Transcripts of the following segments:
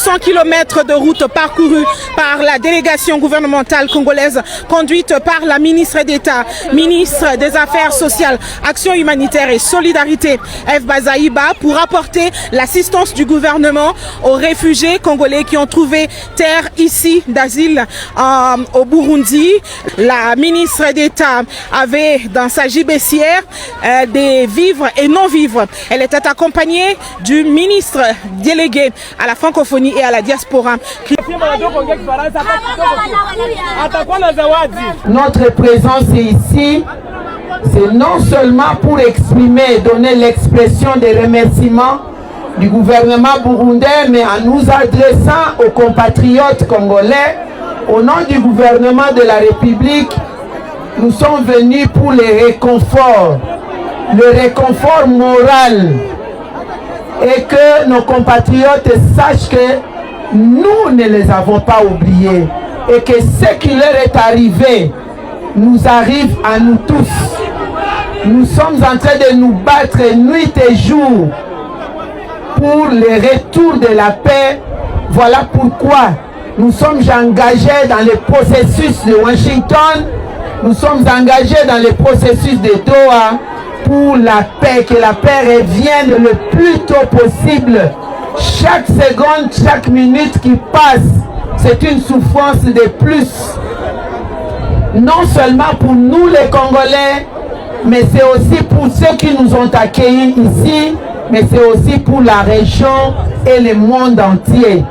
200 km de route parcourue par la délégation gouvernementale congolaise conduite par la ministre d'État, ministre des Affaires sociales, Action humanitaire et solidarité, Eve Bazaïba, pour apporter l'assistance du gouvernement aux réfugiés congolais qui ont trouvé terre ici d'asile au Burundi. La ministre d'État avait dans sa gibecière des vivres et non-vivres. Elle était accompagnée du ministre délégué à la francophonie et à la diaspora. Notre présence ici, c'est non seulement pour exprimer et donner l'expression des remerciements du gouvernement burundais, mais en nous adressant aux compatriotes congolais, au nom du gouvernement de la République, nous sommes venus pour le réconfort moral, et que nos compatriotes sachent que nous ne les avons pas oubliés et que ce qui leur est arrivé nous arrive à nous tous. Nous sommes en train de nous battre nuit et jour pour le retour de la paix. Voilà pourquoi nous sommes engagés dans le processus de Washington, nous sommes engagés dans le processus de Doha pour la paix, que la paix revienne le plus tôt possible. Chaque seconde, chaque minute qui passe, c'est une souffrance de plus. Non seulement pour nous les Congolais, mais c'est aussi pour ceux qui nous ont accueillis ici, mais c'est aussi pour la région et le monde entier.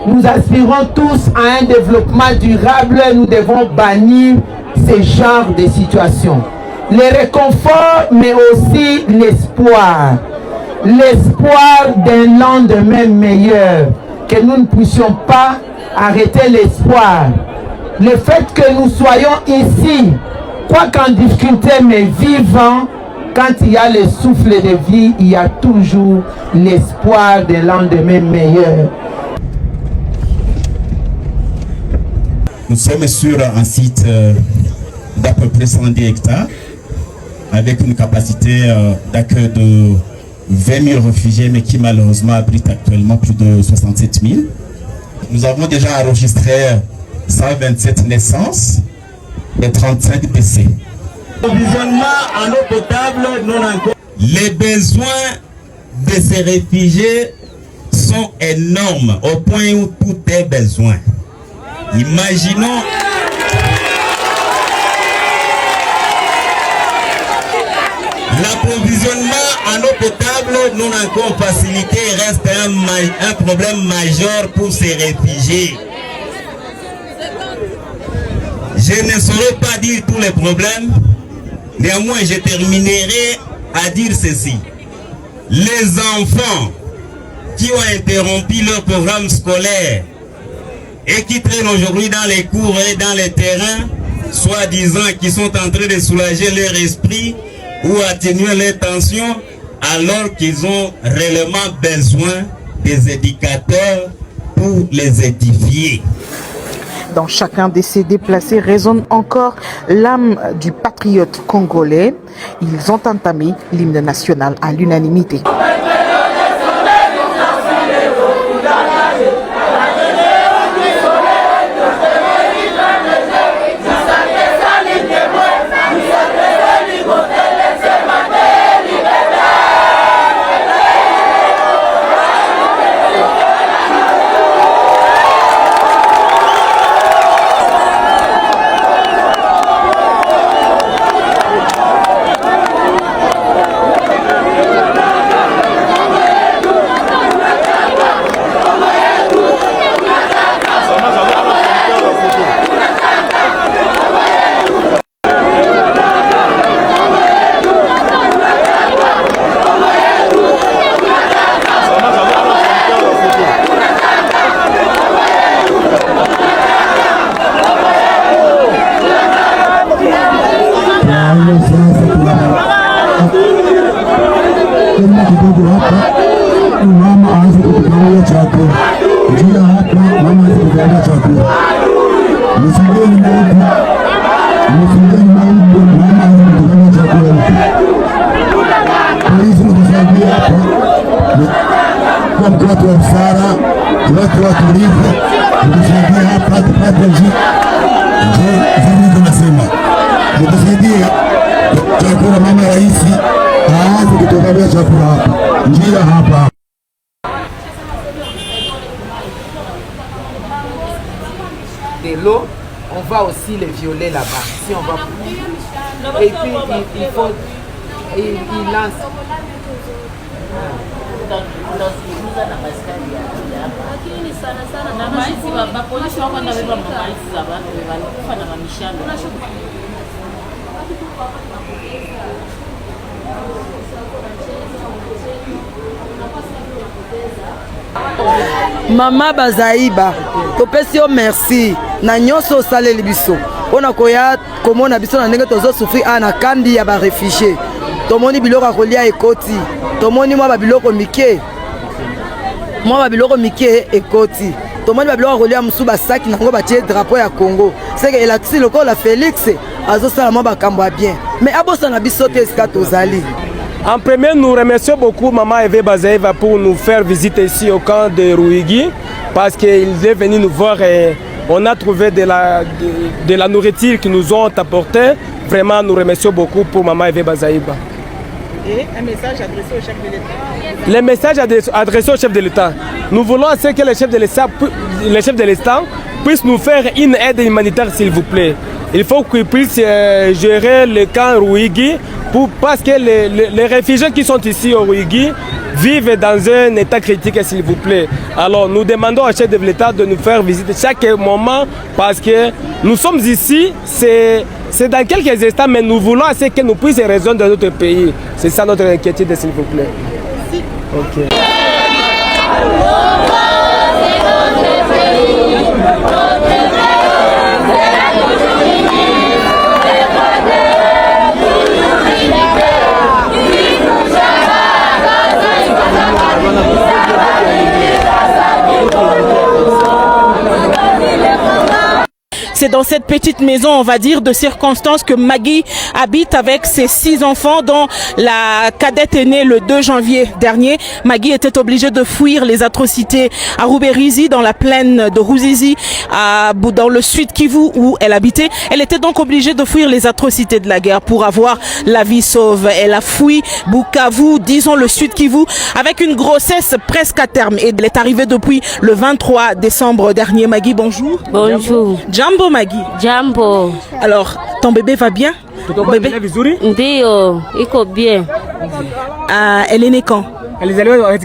Nous aspirons tous à un développement durable, nous devons bannir ce genre de situations. Le réconfort, mais aussi l'espoir. L'espoir d'un lendemain meilleur. Que nous ne puissions pas arrêter l'espoir. Le fait que nous soyons ici, quoi qu'en difficulté, mais vivants, quand il y a le souffle de vie, il y a toujours l'espoir d'un lendemain meilleur. Nous sommes sur un site d'à peu près 110 hectares avec une capacité d'accueil de 20 000 réfugiés, mais qui malheureusement abrite actuellement plus de 67 000. Nous avons déjà enregistré 127 naissances et 35 décès. L'approvisionnement en eau potable non encore. Les besoins de ces réfugiés sont énormes au point où tout est besoin. Imaginons l'approvisionnement en eau potable non encore facilité reste un problème majeur pour ces réfugiés. Je ne saurais pas dire tous les problèmes, néanmoins je terminerai à dire ceci. Les enfants qui ont interrompu leur programme scolaire et qui traînent aujourd'hui dans les cours et dans les terrains, soi-disant qui sont en train de soulager leur esprit ou atténuer leurs tensions, alors qu'ils ont réellement besoin des éducateurs pour les édifier. Dans chacun de ces déplacés résonne encore l'âme du patriote congolais. Ils ont entamé l'hymne national à l'unanimité. watu watulivu, mtusaidie hapa Belgique. Ndio tunasema mtusaidie chakula, mama rais aanze kutoka chakula hapa, njia hapa. De l'eau, on va aussi les violer là-bas, si on va. Et puis il faut, il lance. Mama Bazaiba, topesi yo merci na nyonso osaleli biso mpona koya komona biso na ndenge tozosufri na kambi ya barefugie. Tomoni biloko ya kolia ekoti, tomoni mwa babiloko mike ekoti, tomoni babiloko ya kolia mosusu basaki nango batie drapeau ya Congo. Seke elakisi lokola Félix azosala mwa bakambo ya bien, mais abosana biso te esika tozali. En premier, nous remercions beaucoup Maman Eve Bazaiba pour nous faire visiter ici au camp de Ruigi, parce qu'il est venu nous voir et on a trouvé de la nourriture qu'ils nous ont apporté. Vraiment, nous remercions beaucoup pour Maman Eve Bazaiba. Et un message adressé au chef de l'État. Les messages adressés au chef de l'État. Nous voulons que le chef de l'État puisse nous faire une aide humanitaire, s'il vous plaît. Il faut qu'il puisse gérer le camp Ruigi, parce que les réfugiés qui sont ici au Ruigi vivent dans un état critique, s'il vous plaît. Alors nous demandons au chef de l'État de nous faire visiter chaque moment, parce que nous sommes ici, c'est dans quelques instants, mais nous voulons que nous puissions raisonner de notre pays. C'est ça notre inquiétude, s'il vous plaît. Okay. C'est dans cette petite maison, on va dire, de circonstances que Maggie habite avec ses 6 enfants, dont la cadette est née le 2 janvier dernier. Maggie était obligée de fuir les atrocités à Ruberizi, dans la plaine de Ruzizi, dans le sud Kivu où elle habitait. Elle était donc obligée de fuir les atrocités de la guerre pour avoir la vie sauve. Elle a fui Bukavu, disons le sud Kivu, avec une grossesse presque à terme. Et elle est arrivée depuis le 23 décembre dernier. Maggie, bonjour. Bonjour. Jambo Maggie. Jambo. Alors, ton bébé va bien? Bébé? Ndio, iko bien. Elle est née quand? Alizaliwa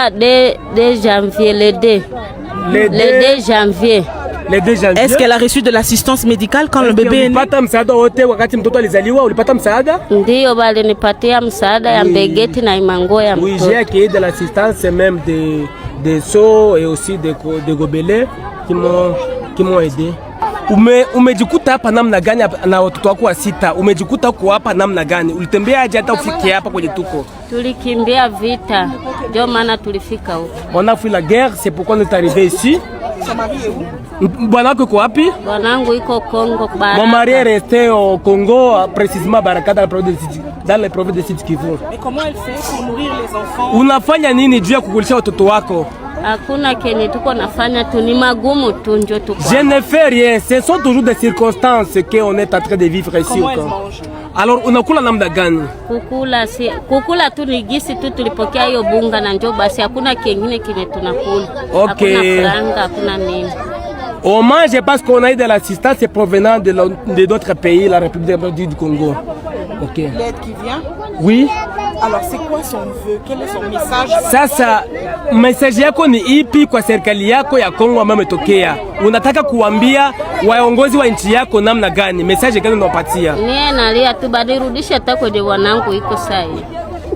de janvier, le 2 janvier. Est-ce qu'elle a reçu de l'assistance médicale quand le bébé est né? Ndio, balinipatia msaada ya mbegeti na imango ya mtoto. Oui, j'ai accueilli de l'assistance, même des seaux et aussi des gobelets qui m'ont aidé. Umejikuta hapa namna gani na watoto wako wa 6? Umejikuta kwa hapa namna gani? Ulitembea aje hata ufikie hapa kwenye tuko? Tulikimbia vita, ndio maana tulifika huko. On a fui la guerre, c'est pourquoi on est arrivé ici. Son mari est où? Bwana wako wapi? Bwanangu iko Congo, Baraka. Mon mari est resté au Congo, précisément Baraka, dans la province de Sud Kivu. Mais comment elle fait pour nourrir les enfants? Unafanya nini juu ya kukulisha watoto wako? Hakuna kenye tuko nafanya tu, ni magumu tu njo tuko. Je ne fais rien, ce sont toujours des circonstances qu'on est en train de vivre ici. Comment elle mange? Alors unakula namna gani? Kukula tu ni gisi tu tulipokea hiyo bunga na njo basi, hakuna kingine kile tunakula. Okay. Hakuna franga, hakuna nini. On mange parce qu'on a eu de l'assistance provenant de d'autres pays, la République démocratique du Congo. Okay. L'aide qui vient? Oui. Alors c'est quoi son vœu? Quel est son message? Sasa message yako ni ipi kwa serikali yako ya Kongo ambayo umetokea? Unataka kuambia waongozi wa nchi yako namna gani? Message gani unapatia? Nie nalia tu badirudisha hata kwenye wanangu iko sahi.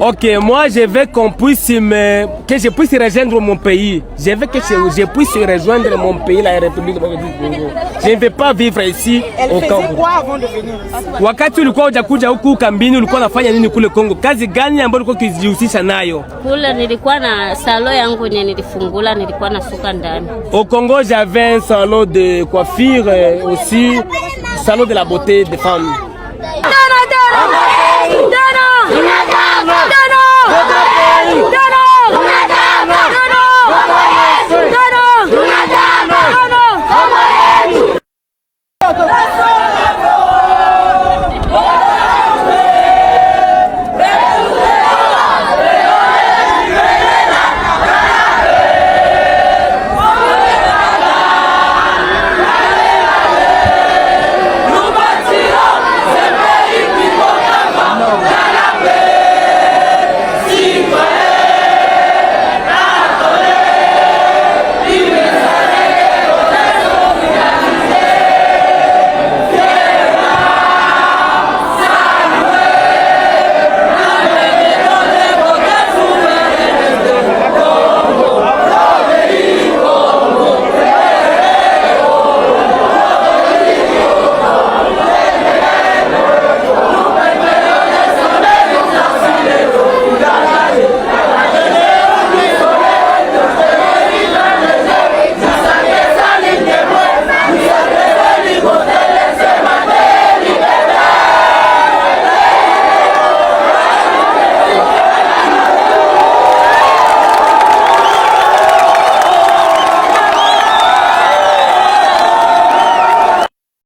Ok, moi je veux que je puisse rejoindre mon pays. Je veux que je puisse rejoindre mon pays, la République du Congo. Je ne veux pas vivre ici. Elle faisait quoi avant de venir ici? Wakati ulikuwa hujakuja huku kambini, ulikuwa unafanya nini kule Kongo? Kazi gani ambayo ulikuwa ukijihusisha nayo? Kule nilikuwa na salon yangu yenye nilifungula, nilikuwa nasuka ndani. Au Congo, j'avais un salon de coiffure, aussi salon de la beauté des femmes. Dana!